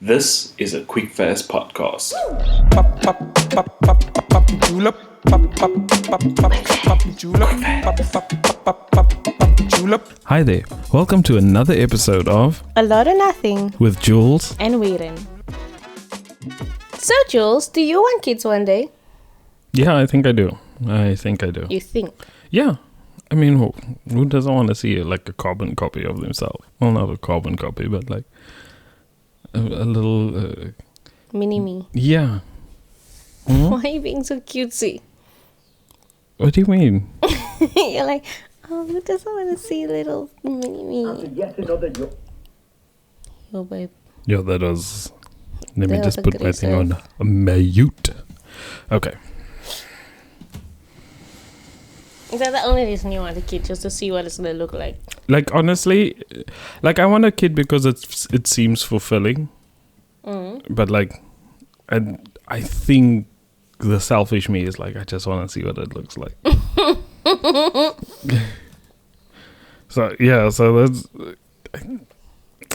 This is a quick fast podcast. Hi there. Welcome to another episode of A Lot of Nothing with Jules. and Weiren. So, Jules, do you want kids one day? Yeah, I think I do. You think? Yeah. I mean, who doesn't want to see like a carbon copy of themselves? Well, not a carbon copy, but like a little... Mini-me. yeah. Hmm? Why are you being so cutesy? What do you mean? You're like, oh, who doesn't want to see little mini-me? Yo, babe. Yeah, that was... Let me That just was put my thing on mute. Okay. Is that the only reason you want a kid? Just to see what it's going to look like? Like, honestly, like, I want a kid because it seems fulfilling. But, like, I think the selfish me is, like, I just want to see what it looks like. So, yeah, so that's...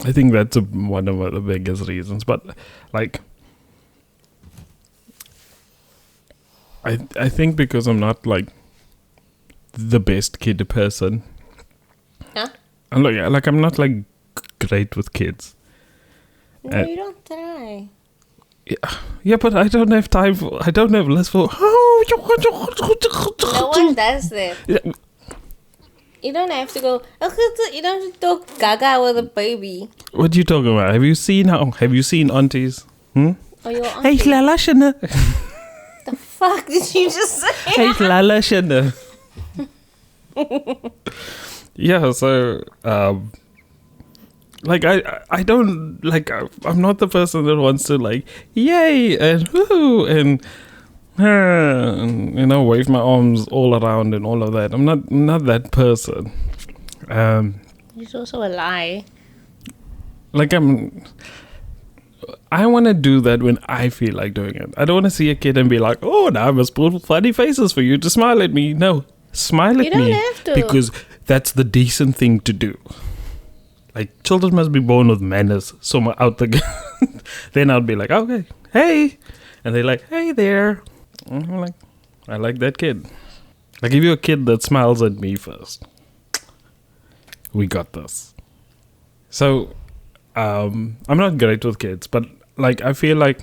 I think that's one of the biggest reasons. But, like... I think because I'm not, like... the best kid person. Huh? I'm not like great with kids. No, you don't try. Yeah, but I don't have time for. I don't have less for. No one does that. Yeah. You don't have to go. You don't have to talk gaga with a baby. What are you talking about? Have you seen aunties? Or your Hey, auntie. Lala Shana. The fuck did you just say? Hey, Lala Shana. Yeah, so like I don't like I'm not the person that wants to like yay and whoo and you know, wave my arms all around and all of that. I'm not that person. It's also a lie. Like I want to do that when I feel like doing it. I don't want to see a kid and be like, oh, now I must put funny faces for you to smile at me. No, smile at You don't me have to. because that's the decent thing to do. Like, children must be born with manners somewhere out the then I'll be like, okay, hey, and they're like, hey there. And I'm like, I like that kid. Like, if you're a kid that smiles at me first, we got this. So I'm not great with kids, but like I feel like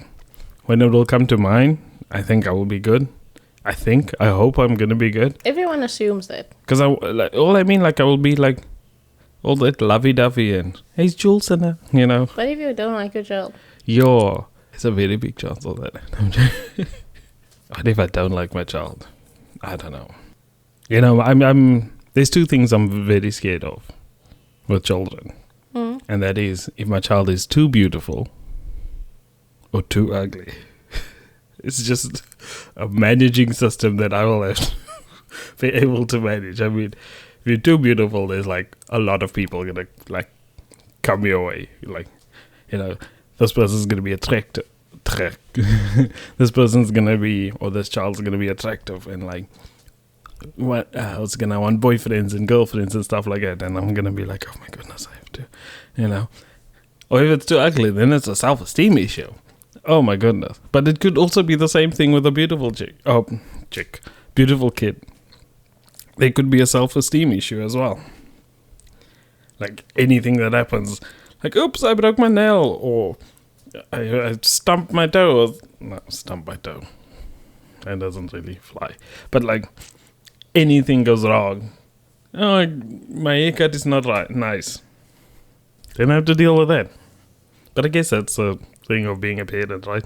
when it will come to mine, I think I will be good. I hope I'm gonna be good. Everyone assumes that. Because I will be like all that lovey-dovey and hey, Jules and you know. What if you don't like your child? There's a very big chance of that. What if I don't like my child? I don't know. You know, I'm there's two things I'm very scared of with children. And that is if my child is too beautiful or too ugly. It's just a managing system that I will have to be able to manage. I mean, if you're too beautiful, there's like a lot of people gonna like come your way. Like, you know, this person's gonna be attractive. This person's gonna be, or this child's gonna be attractive, and like, what else gonna want boyfriends and girlfriends and stuff like that. And I'm gonna be like, oh my goodness, I have to, you know. Or if it's too ugly, then it's a self-esteem issue. Oh my goodness. But it could also be the same thing with a beautiful beautiful kid. There could be a self-esteem issue as well. Like anything that happens, like, oops, I broke my nail, or I stumped my toe. Stump my toe. That doesn't really fly. But like, anything goes wrong. Oh, my haircut is not right. Nice. Then I have to deal with that. But I guess that's a thing of being a parent, right?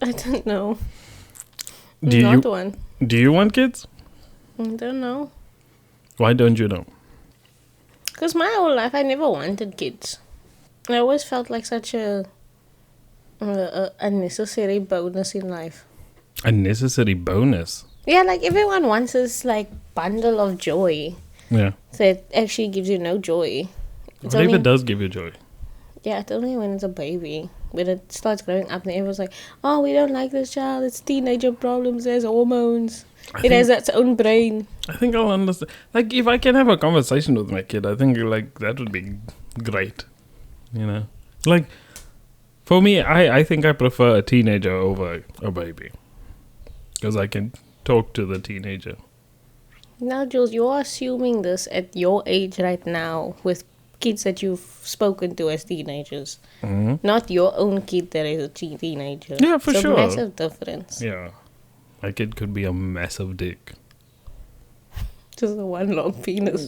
I don't know. Do you want kids? I don't know. Why don't you know? Because my whole life I never wanted kids. I always felt like such a unnecessary bonus in life. A necessary bonus? Yeah, like everyone wants this like bundle of joy. Yeah. So it actually gives you no joy. What if it does give you joy? Yeah, it's only when it's a baby. When it starts growing up, and everyone's like, oh, we don't like this child. It's teenager problems. There's hormones. It has its own brain. I think I'll understand. Like, if I can have a conversation with my kid, I think, like, that would be great. You know? Like, for me, I think I prefer a teenager over a baby. Because I can talk to the teenager. Now, Jules, you're assuming this at your age right now with kids that you've spoken to as teenagers. Mm-hmm. Not your own kid that is a teenager. Yeah, for it's sure. a massive difference. Yeah. My kid could be a massive dick. Just a one long penis.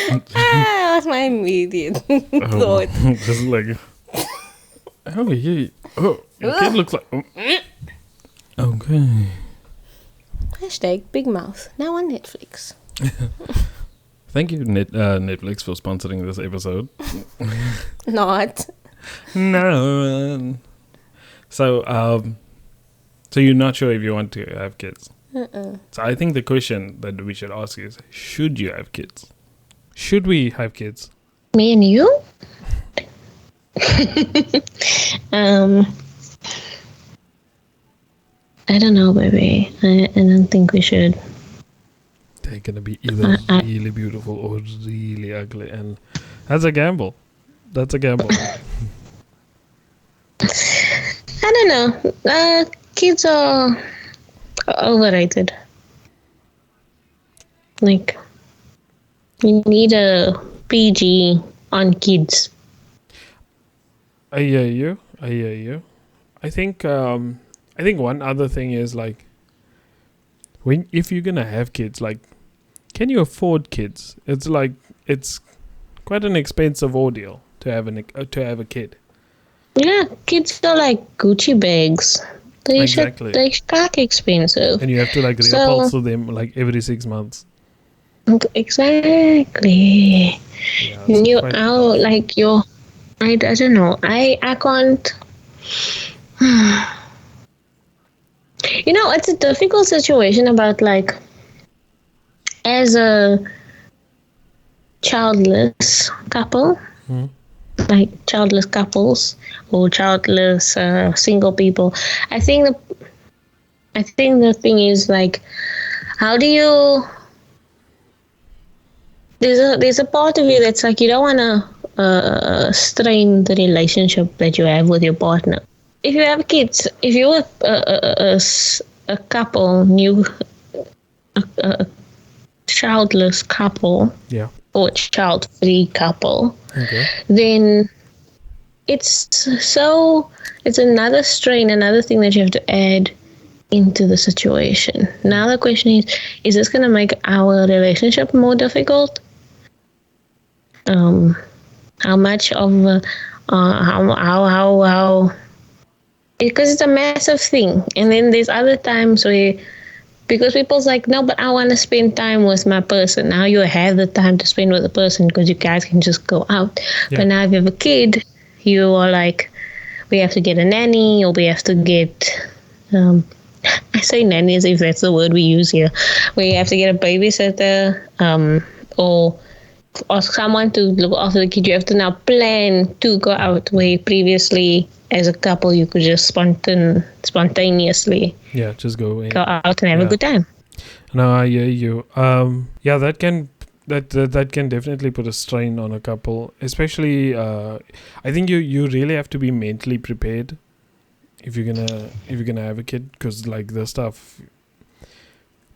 That's my immediate thought. Just like, your kid looks like. Okay. Hashtag Big Mouth. Now on Netflix. Thank you, Netflix, for sponsoring this episode. Not. No. So you're not sure if you want to have kids? So I think the question that we should ask is, should you have kids? Should we have kids? Me and you? I don't know, baby. I don't think we should. They're going to be either really beautiful or really ugly. And that's a gamble. That's a gamble. I don't know. Kids are overrated. Like, you need a PG on kids. I hear you. I think one other thing is, like, if you're gonna have kids, like, can you afford kids? It's like, it's quite an expensive ordeal to have a kid. Yeah, kids are like Gucci bags. They're quite expensive. And you have to, like, reupholster them like every 6 months. Exactly. Yeah, I don't know. I can't. It's a difficult situation about, like, as a childless couple, like childless couples or childless single people. I think the thing is, like, how do you? There's a part of you that's like, you don't want to strain the relationship that you have with your partner. If you have kids, if you're a couple, a childless couple, yeah, or a child-free couple, okay, then it's another strain, another thing that you have to add into the situation. Now the question is this going to make our relationship more difficult? How much of how because it's a massive thing. And then there's other times where, because people's like, no, but I want to spend time with my person. Now you have the time to spend with the person because you guys can just go out. Yeah. But now if you have a kid, you are like, we have to get a nanny, or we have to get, I say nanny as if that's the word we use here. We have to get a babysitter, or ask someone to look after the kid. You have to now plan to go out, where previously as a couple you could just spontaneously just go out and have a good time. No, I hear you. That can definitely put a strain on a couple, especially I think you really have to be mentally prepared if you're gonna have a kid, because, like, the stuff,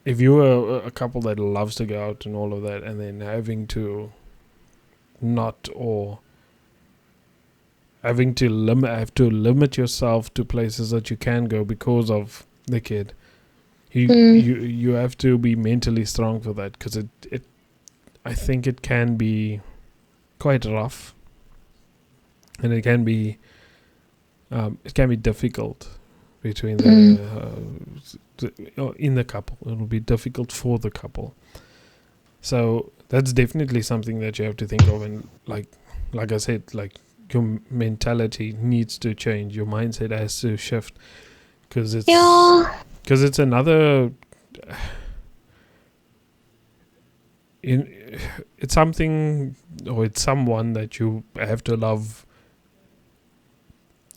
if you're a couple that loves to go out and all of that, and then having to limit yourself to places that you can go because of the kid, you have to be mentally strong for that, because I think it can be quite rough, and it can be difficult between in the couple. It will be difficult for the couple. So that's definitely something that you have to think of, and like I said, like, your mentality needs to change. Your mindset has to shift, because it's another. it's something, or it's someone that you have to love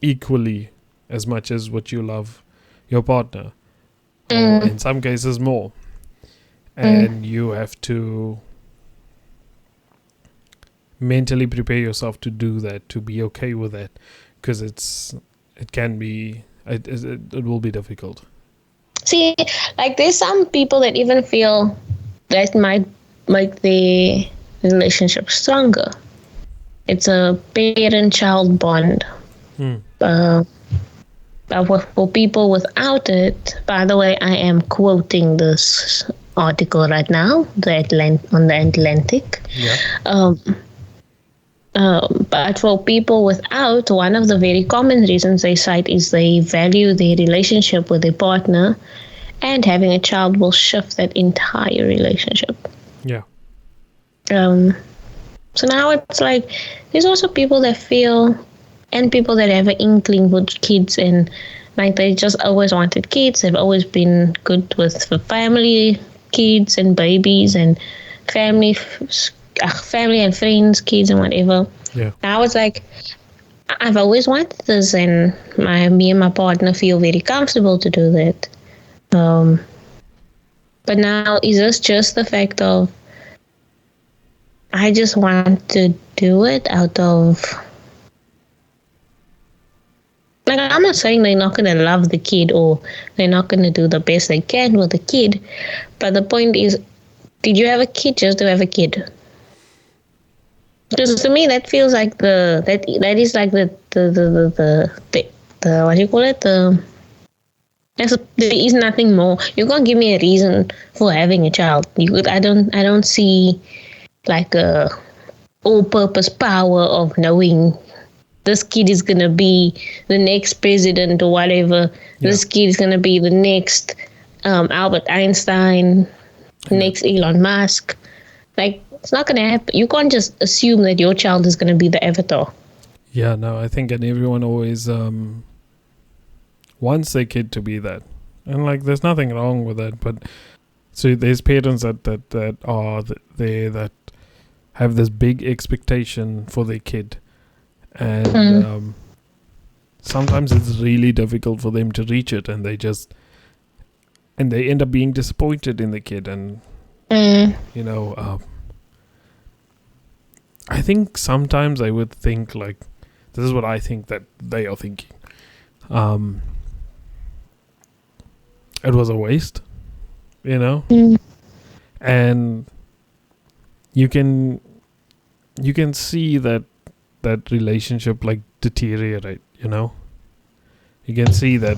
equally as much as what you love your partner, or in some cases more. And you have to mentally prepare yourself to do that, to be okay with that, because it will be difficult. See, like there's some people that even feel that might make the relationship stronger. It's a parent-child bond. For people without it, by the way, I am quoting this article right now, on the Atlantic. Yeah. But for people without, one of the very common reasons they cite is they value their relationship with their partner, and having a child will shift that entire relationship. Yeah. So now it's like there's also people that feel, and people that have an inkling with kids, and like they just always wanted kids. They've always been good with family, kids and babies, and family and friends, kids and whatever. Yeah. Now it's like I've always wanted this, and me and my partner feel very comfortable to do that. But now is this just the fact of I just want to do it out of, like, I'm not saying they're not going to love the kid or they're not going to do the best they can with the kid, but the point is, did you have a kid just to have a kid? Because to me, that feels like that is like the what do you call it? There is nothing more. You can't give me a reason for having a child. I don't see like a all-purpose power of knowing this kid is gonna be the next president or whatever. Yeah. This kid is gonna be the next Albert Einstein, next Elon Musk. Like, it's not gonna happen. You can't just assume that your child is gonna be the avatar. Yeah, no, I think and everyone always wants their kid to be that, and like there's nothing wrong with that. But so there's parents that are there that have this big expectation for their kid, and sometimes it's really difficult for them to reach it, and they end up being disappointed in the kid, and you know, I think sometimes I would think like, this is what I think that they are thinking. It was a waste, you know, and you can see that relationship like deteriorate, you know. You can see that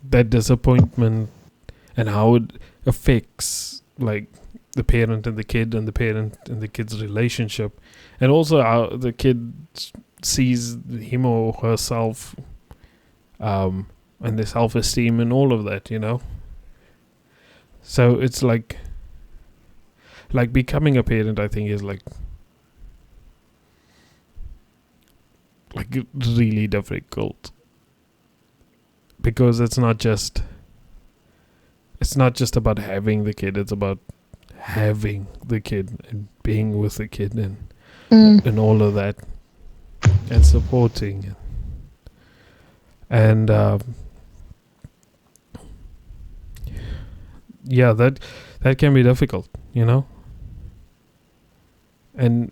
that disappointment and how it affects like the parent and the kid, and the parent and the kid's relationship, and also how the kid sees him or herself, and their self-esteem and all of that, you know. So it's like becoming a parent, I think, is like really difficult, because it's not just about having the kid, it's about having the kid and being with the kid and all of that, and supporting, and yeah, that can be difficult, you know. And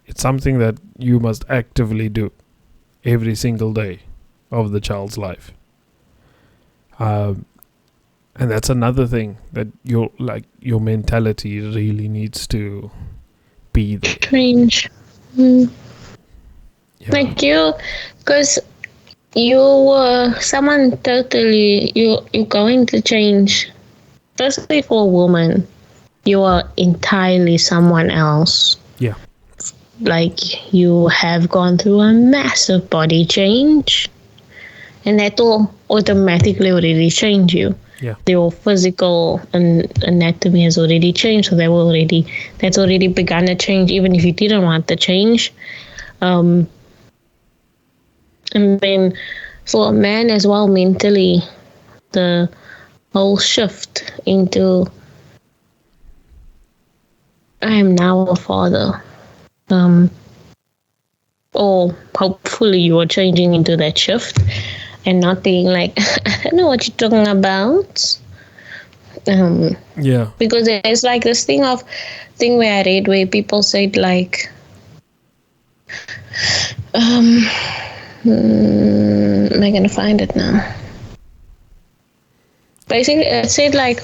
it's something that you must actively do every single day of the child's life. And that's another thing that your mentality really needs to be there. Strange. Yeah. Like you, because you were someone totally, you're going to change. Especially for a woman, you are entirely someone else. Yeah. Like, you have gone through a massive body change, and that will automatically already change you. Yeah. Your physical anatomy has already changed, so that's already begun to change, even if you didn't want the change. And then for a man as well, mentally, the whole shift into I am now a father. Or hopefully you are changing into that shift and not being like, I don't know what you're talking about. Yeah. Because there's like this thing where I read where people said like, am I gonna find it now? Basically, it said like,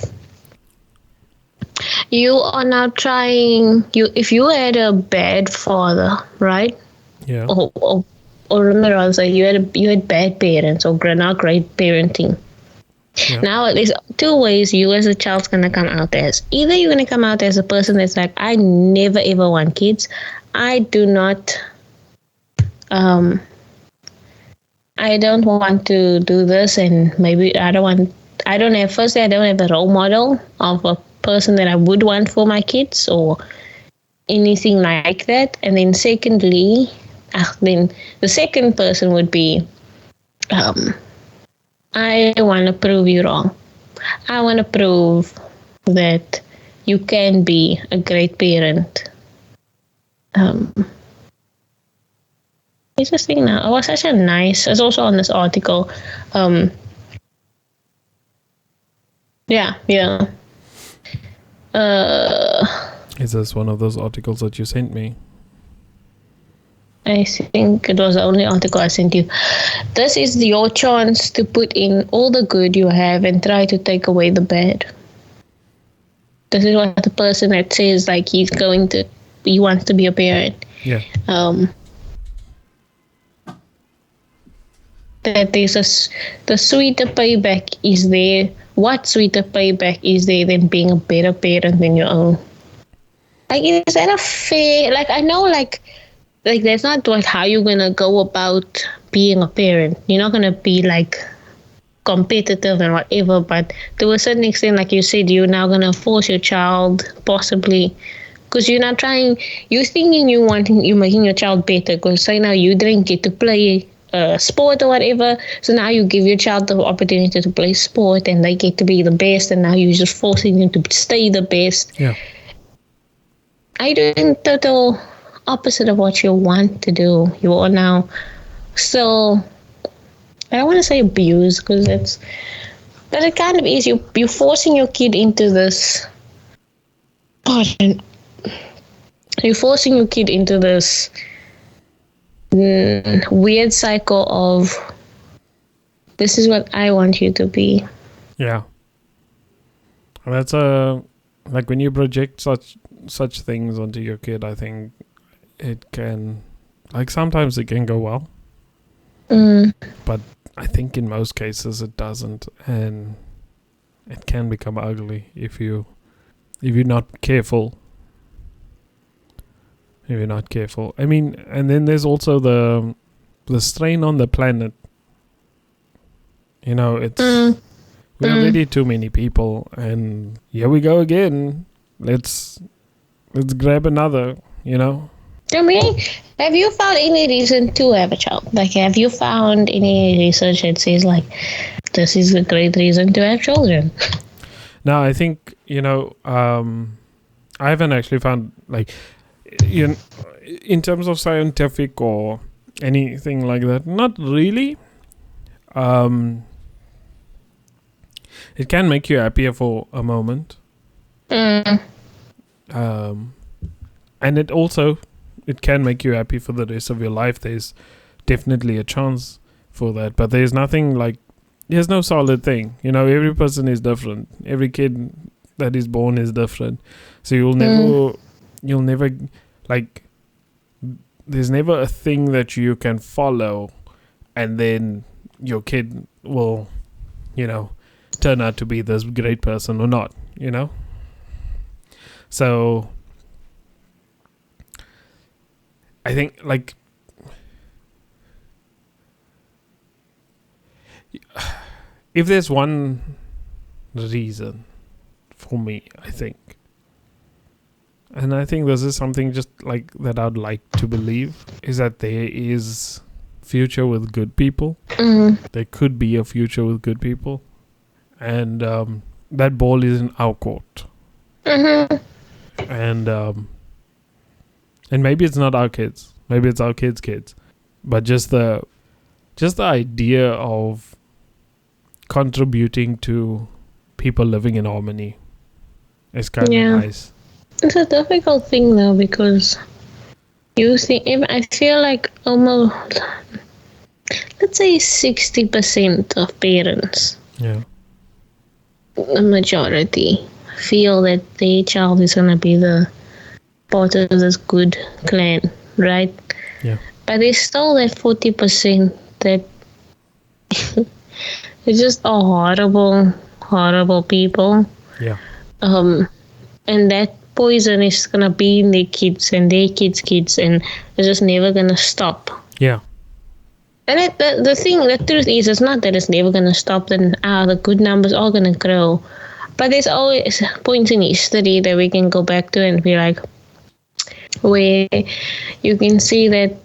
you are now trying. If you had a bad father, right? Yeah. Or remember, I was like, you had bad parents or not great parenting. Yeah. Now there's two ways you as a child's gonna come out as. Either you're gonna come out as a person that's like, I never ever want kids. I do not. I don't want to do this, and maybe I don't have. Firstly, I don't have a role model of a person that I would want for my kids or anything like that. And then secondly, then the second person would be, I want to prove you wrong. I want to prove that you can be a great parent. It's just thing now. It was such a nice. It's also on this article. Yeah. Is this one of those articles that you sent me? I think it was the only article I sent you. This is your chance to put in all the good you have and try to take away the bad. This is what the person that says like he wants to be a parent. Yeah. That the sweeter payback is there. What sweeter payback is there than being a better parent than your own? Like, is that a fair? Like, I know, like that's not how you're gonna go about being a parent. You're not gonna be like competitive and whatever. But to a certain extent, like you said, you're now gonna force your child possibly. Because you're not trying, you're thinking you're making your child better. Because say now you didn't get to play sport or whatever, so now you give your child the opportunity to play sport and they get to be the best, and now you're just forcing them to stay the best. Yeah. I doing total opposite of what you want to do. You are now still, I don't want to say abuse because but it kind of is. You're forcing your kid into this. Pardon. You're forcing your kid into this weird cycle of this is what I want you to be. Yeah. And that's like when you project such things onto your kid, I think it can, like, sometimes it can go well. But I think in most cases it doesn't, and it can become ugly if you're not careful. If you're not careful. I mean, and then there's also the strain on the planet. You know, it's we're already too many people, and here we go again. Let's grab another, you know. Tell me, have you found any reason to have a child? Like, have you found any research that says like this is a great reason to have children? No, I think, you know, I haven't actually found, like, you know, in terms of scientific or anything like that, not really. It can make you happier for a moment. And it can make you happy for the rest of your life. There's definitely a chance for that, but there's no solid thing. You know, every person is different. Every kid that is born is different. So you'll never like, there's never a thing that you can follow and then your kid will, you know, turn out to be this great person or not, you know? So I think, like, if there's one reason for me, I think, and I think this is something just like that I'd like to believe, is that there is future with good people. There could be a future with good people. and that ball is in our court. Mm-hmm. And maybe it's not our kids, maybe it's our kids, but just the idea of contributing to people living in harmony is kind of nice. It's a difficult thing though, because you think, I feel like almost, let's say 60% of parents, the majority, feel that their child is going to be the part of this good clan, right? Yeah. But there's still that 40% that it's just a horrible people. Yeah. And that poison is gonna be in their kids and their kids, and it's just never gonna stop. Yeah. And the truth is, it's not that it's never gonna stop. Then the good numbers are gonna grow, but there's always points in history that we can go back to and be like, where you can see that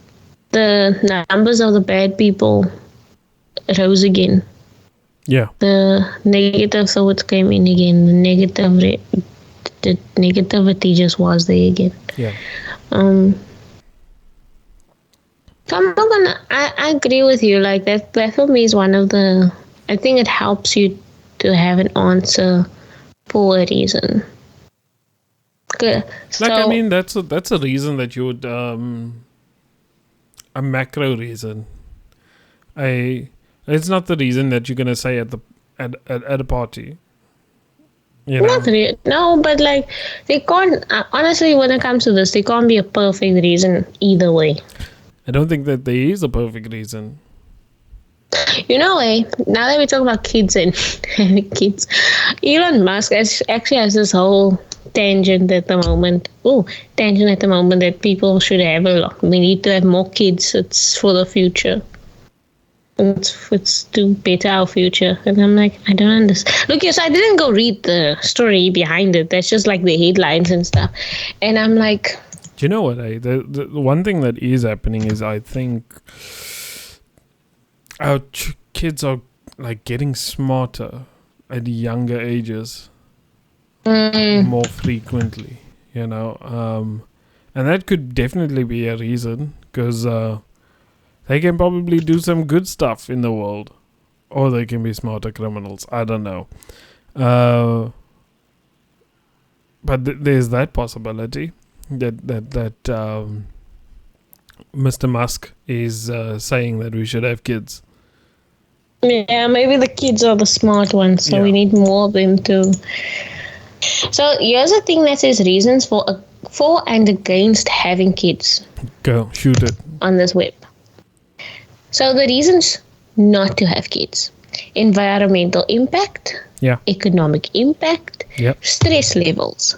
the numbers of the bad people rose again. Yeah. The negative thoughts came in again. The negativity just was there again. Yeah. So I'm not gonna. I agree with you. Like that for me is one of the. I think it helps you to have an answer for a reason. Good. Like, I mean, that's a reason that you would a macro reason. It's not the reason that you're gonna say at a party. You know? Not really. No, but like they can't. Honestly, when it comes to this, they can't be a perfect reason either way. I don't think that there is a perfect reason. You know, now that we talk about kids and kids, Elon Musk actually has this whole tangent at the moment that people should have a lot. We need to have more kids. It's for the future. It's to better our future. And I'm like, I don't understand. Look, yes, I didn't go read the story behind it. That's just like the headlines and stuff. And I'm like... Do you know what? The one thing that is happening is I think our kids are like getting smarter at younger ages more frequently, you know. And that could definitely be a reason, because... they can probably do some good stuff in the world. Or they can be smarter criminals. I don't know. But there's that possibility that Mr. Musk is saying that we should have kids. Yeah, maybe the kids are the smart ones, so we need more of them too. So here's the thing that says reasons for and against having kids. Go, shoot it. On this web. So the reasons not to have kids: environmental impact, economic impact, stress levels,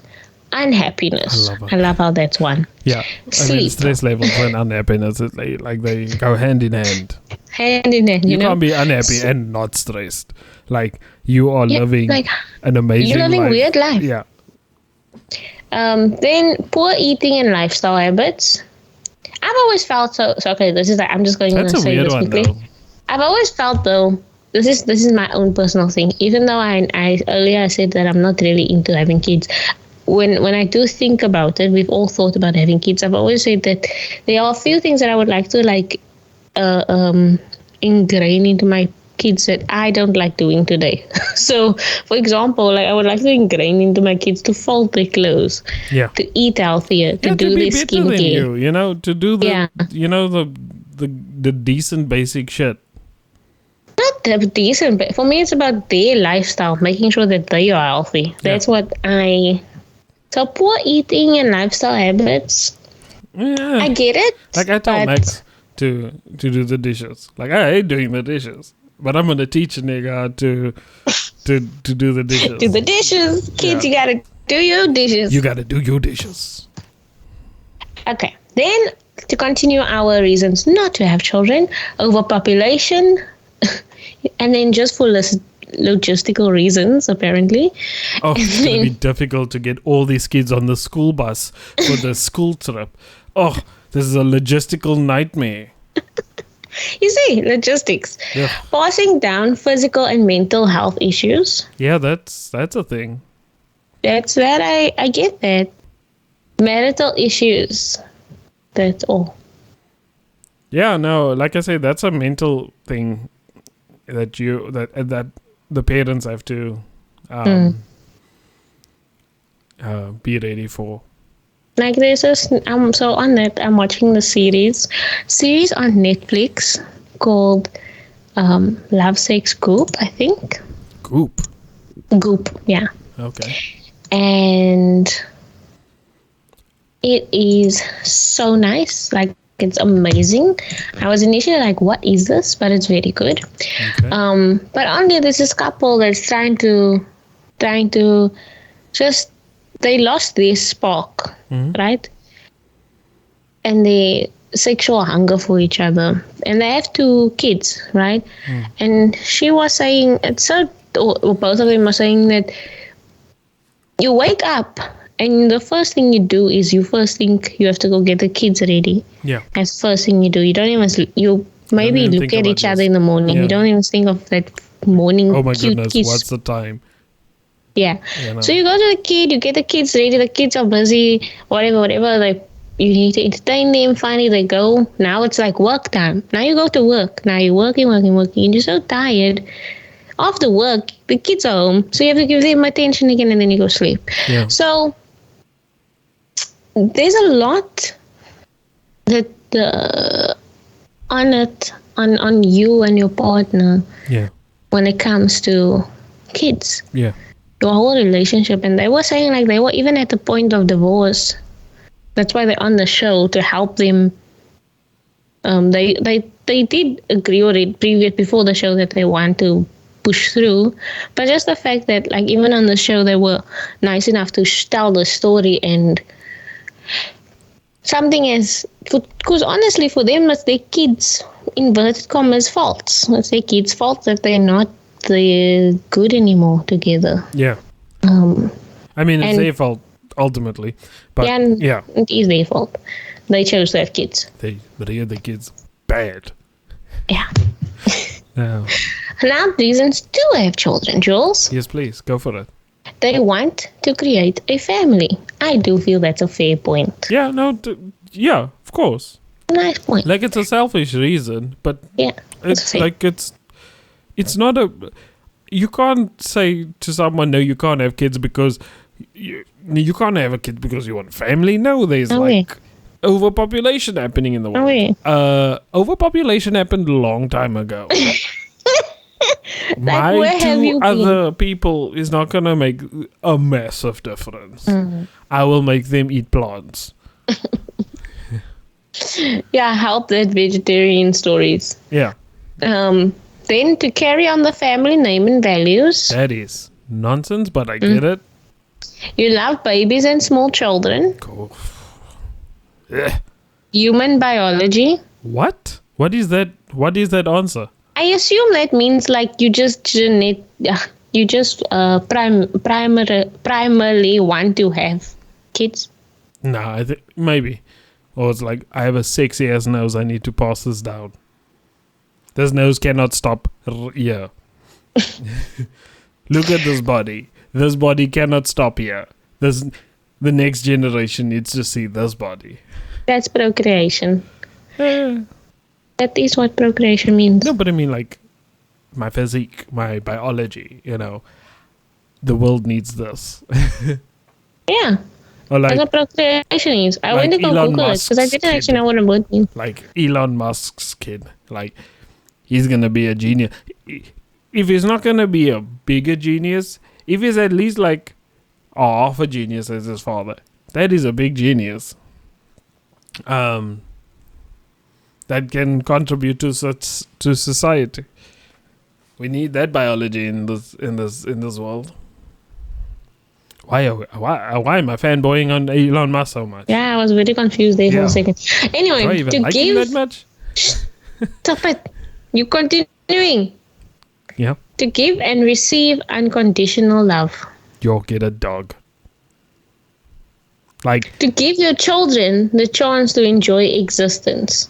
unhappiness. I love how that's one. Yeah, sleep. I mean, stress levels and unhappiness, like they go hand in hand. Hand in hand, you can't be unhappy and not stressed. Like you are living an amazing life. You're living weird life. Yeah. Then poor eating and lifestyle habits. I've always felt so okay, this is like, I'm just going to say this quickly. Though. I've always felt though, this is my own personal thing. Even though I earlier said that I'm not really into having kids. When I do think about it, we've all thought about having kids. I've always said that there are a few things that I would like to ingrain into my kids that I don't like doing today. So, for example, like I would like to ingrain into my kids to fold their clothes, to eat healthier, to do their skincare. You know, to do the the decent basic shit. Not the decent, but for me, it's about their lifestyle, making sure that they are healthy. That's what So poor eating and lifestyle habits. Yeah, I get it. Like I told Max to do the dishes. Like I hate doing the dishes. But I'm gonna teach a nigga how to do the dishes. Do the dishes, kids. You gotta do your dishes. You gotta do your dishes. Okay. Then to continue our reasons not to have children: overpopulation, and then just for logistical reasons, apparently. Oh, it's gonna be difficult to get all these kids on the school bus for the school trip. Oh, this is a logistical nightmare. You see, logistics. Yeah. Passing down physical and mental health issues. Yeah, that's a thing. That's that I get that. Marital issues. That's all. Yeah, no, like I say, that's a mental thing that that the parents have to be ready for. Like there's this, so on that I'm watching the series on Netflix called Love Sex Goop, I think. Goop. Goop, yeah. Okay. And it is so nice. Like it's amazing. I was initially like, what is this? But it's very good. Okay. But on there, there's this couple that's trying to just, they lost their spark, right? And the sexual hunger for each other. And they have 2 kids, right? And she was saying, or both of them are saying that you wake up and the first thing you do is you first think you have to go get the kids ready. Yeah. That's the first thing you do. You don't even you maybe even look think at about each other this. in the morning. Yeah. You don't even think of that morning Oh my cute goodness, kiss. what's the time? Yeah. You know. So you go to the kid, you get the kids ready, the kids are busy, whatever, like you need to entertain them, finally they go. Now it's like work time. Now you go to work. Now you're working, and you're so tired. After work, the kids are home, so you have to give them attention again and then you go sleep. Yeah. So there's a lot that on you and your partner Yeah. when it comes to kids, Yeah. your whole relationship. And they were saying like they were even at the point of divorce. That's why they're on the show, to help them. They did agree already before the show that they want to push through, but just the fact that like even on the show they were nice enough to tell the story, and something is, because honestly for them it's their kids, inverted commas, faults. It's their kids' fault that they're not good anymore together. Yeah. I mean, it's and- their fault ultimately, but Yeah, it is their fault. They chose to have kids. they reared the kids bad. Yeah. No. Now reasons to have children, Jules. Yes, please go for it. They want to create a family. I do feel that's a fair point. Yeah. No. Yeah. Of course. Nice point. Like it's a selfish reason, but Yeah. it's fair. like it's not a. You can't say to someone, no, you can't have kids because you can't have a kid because you want a family. No, there's like overpopulation happening in the world. Overpopulation happened a long time ago. My where have 2 you other people is not gonna make a massive difference. I will make them eat plants. Yeah, help that vegetarian stories. Yeah, Then to carry on the family name and values. that is nonsense, but I get it. You love babies and small children. Cool. Ugh. Human biology. What? What is that? What is that answer? I assume that means like you just primarily want to have kids. Nah, I think maybe. Or it's like, I have a sexy ass nose, I need to pass this down. This nose cannot stop here. Look at this body. This body cannot stop here. The next generation needs to see this body. That's procreation. Eh. That is what procreation means. No, but I mean like my physique, my biology, the world needs this. Yeah. Or That's like what procreation is. I like went to go Elon Google it Musk's because I didn't kid. actually know what a word means. like Elon Musk's kid. Like he's gonna be a genius. If he's not gonna be a bigger genius, if he's at least like half a genius as his father, that is a big genius. That can contribute to society. We need that biology in this world. Why am I fanboying on Elon Musk so much? Yeah, I was very confused there for Yeah. a second. Do I Anyway, even to like him that give... much? Stop it. You continuing. Yeah. To give and receive unconditional love. You'll get a dog. Like To give your children the chance to enjoy existence.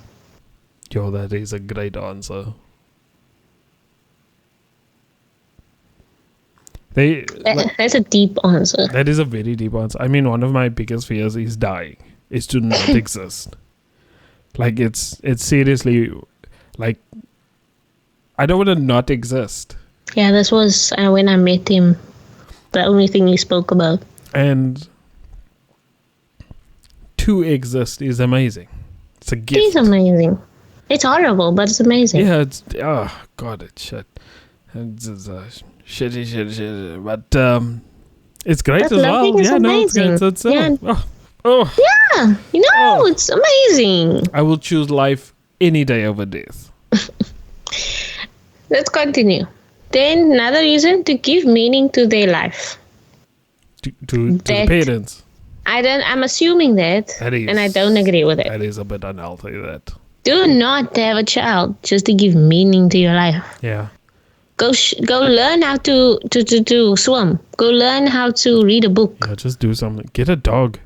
Yo, that is a great answer. That's a deep answer. That is a very deep answer. I mean, one of my biggest fears is dying, is to not exist. Like, it's seriously, like, I don't want to not exist. Yeah, this was when I met him, the only thing he spoke about. And to exist is amazing. It's a gift. It's amazing. It's horrible, but it's amazing. Yeah, it's, oh, God, it's shit. It's shitty. But it's great But as well. loving is Yeah, no, it's amazing. good. It's, Yeah. oh, Yeah, it's amazing. I will choose life any day over death. Let's continue. Then another reason to give meaning to their life. To the parents. I'm assuming that, That is, and I don't agree with it. That is a bit unhealthy, that. Do not have a child just to give meaning to your life. Yeah. Go learn how to swim. Go learn how to read a book. Yeah, just do something. Get a dog.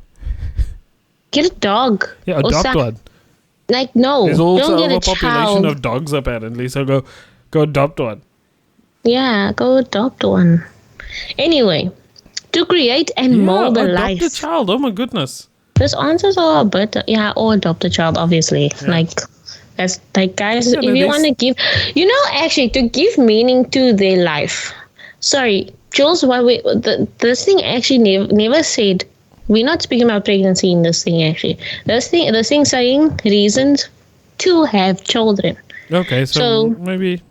Get a dog. Yeah, adopt one. Like, no. There's also don't get a a population child. of dogs, apparently, so go adopt one. Yeah, go adopt one. Anyway, to create and mold a life. Adopt a child. Oh my goodness. Those answers are a bit, or adopt a child, obviously. Yeah. Like, that's like, guys, Yeah, if you want to give, actually, to give meaning to their life. Sorry, Jules, this thing actually never said, we're not speaking about pregnancy in this thing, actually. This thing saying reasons to have children. Okay, so maybe.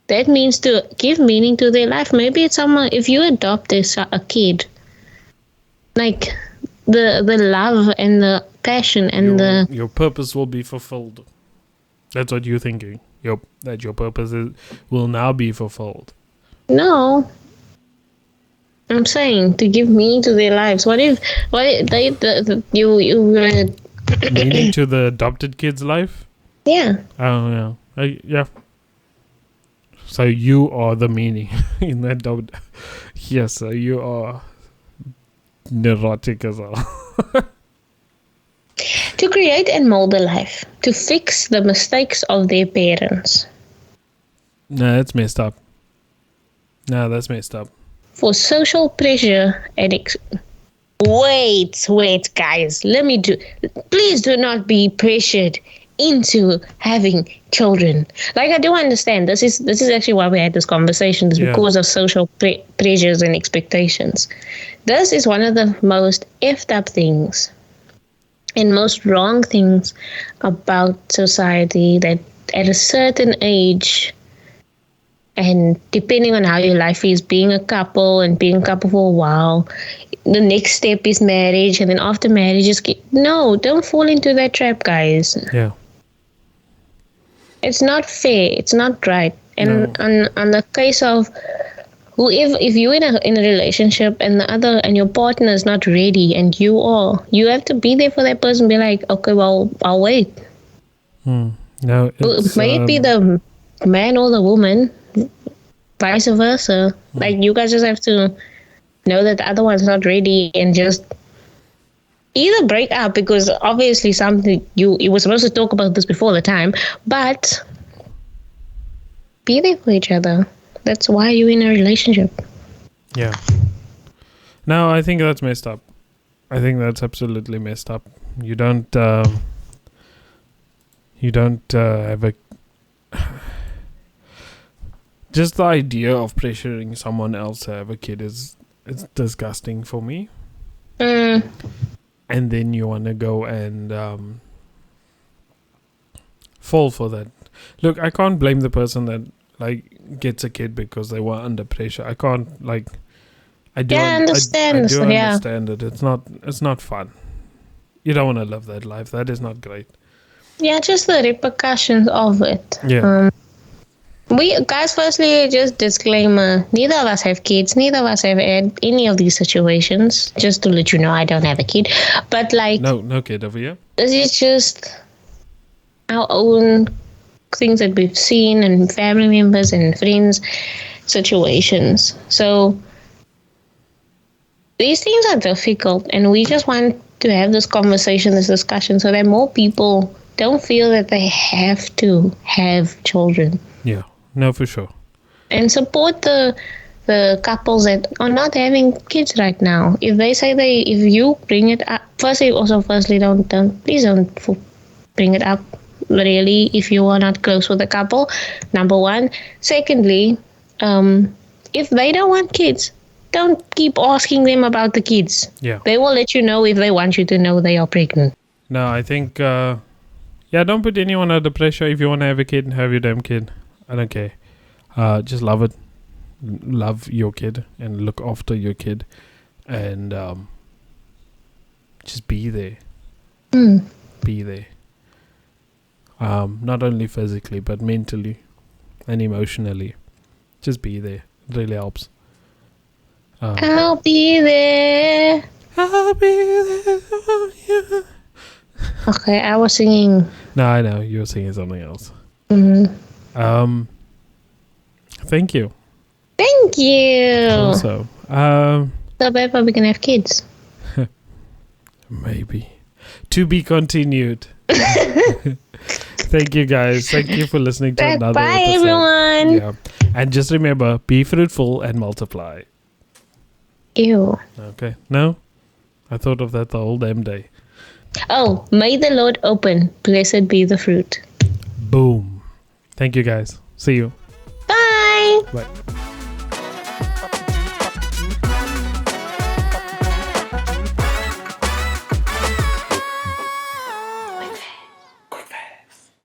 That means to give meaning to their life. Maybe it's someone, if you adopt a kid, like, the love and the passion and your purpose will be fulfilled. That's what you're thinking. That your purpose will now be fulfilled. No, I'm saying to give meaning to their lives. What if you Meaning to the adopted kid's life? yeah. Oh yeah, yeah. So you are the meaning in that. Yes, so you are neurotic as well. To create and mold a life, to fix the mistakes of their parents. No, that's messed up. No, that's messed up. For social pressure and wait, guys. Please do not be pressured into having children. Like, I do understand. This is actually why we had this conversation. It's because of social pressures and expectations. This is one of the most effed up things and most wrong things about society, that at a certain age, and depending on how your life is, being a couple for a while, the next step is marriage, and then after marriage no, don't fall into that trap, guys. Yeah. It's not fair. It's not right. And No. on the case of if you're in a relationship and your partner is not ready and you have to be there for that person. Be like, okay, well, I'll wait. No, May it be the man or the woman, vice versa. Like, you guys just have to know that the other one's not ready and just either break up, because obviously something you were supposed to talk about this before the time, but be there for each other. That's why you're in a relationship. Yeah. No, I think that's messed up. I think that's absolutely messed up. You don't have a... Just the idea of pressuring someone else to have a kid it's disgusting for me. And then you want to go and fall for that. Look, I can't blame the person that gets a kid because they were under pressure. I can't I do understand. I do understand it. It's not fun. You don't want to live that life. That is not great. Yeah, just the repercussions of it. Yeah. We guys, firstly, just disclaimer: neither of us have kids. Neither of us have had any of these situations. Just to let you know, I don't have a kid. But no kid over here. This is just our own things that we've seen, and family members and friends situations. So these things are difficult, and we just want to have this conversation, this discussion, so that more people don't feel that they have to have children. Yeah. No, for sure. And support the couples that are not having kids right now. If they say if you bring it up, firstly, please don't bring it up. Really, if you are not close with a couple, number one. Secondly, if they don't want kids, don't keep asking them about the kids. Yeah. They will let you know if they want you to know they are pregnant. No, I think, don't put anyone under pressure. If you want to have a kid, have your damn kid. I don't care. Just love it. Love your kid and look after your kid. And just be there. Be there. Not only physically, but mentally and emotionally. Just be there. It really helps. I'll be there. I'll be there for you. Okay, I was singing. No, I know. You were singing something else. Thank you. Thank you. Also, So, Peppa, we can have kids. maybe. To be continued. Thank you, guys. Thank you for listening to another Bye, episode. everyone. Yeah. And just remember, be fruitful and multiply. Ew. Okay. No? I thought of that the whole damn day. Oh, may the Lord open. Blessed be the fruit. Boom. Thank you, guys. See you. Bye. Bye.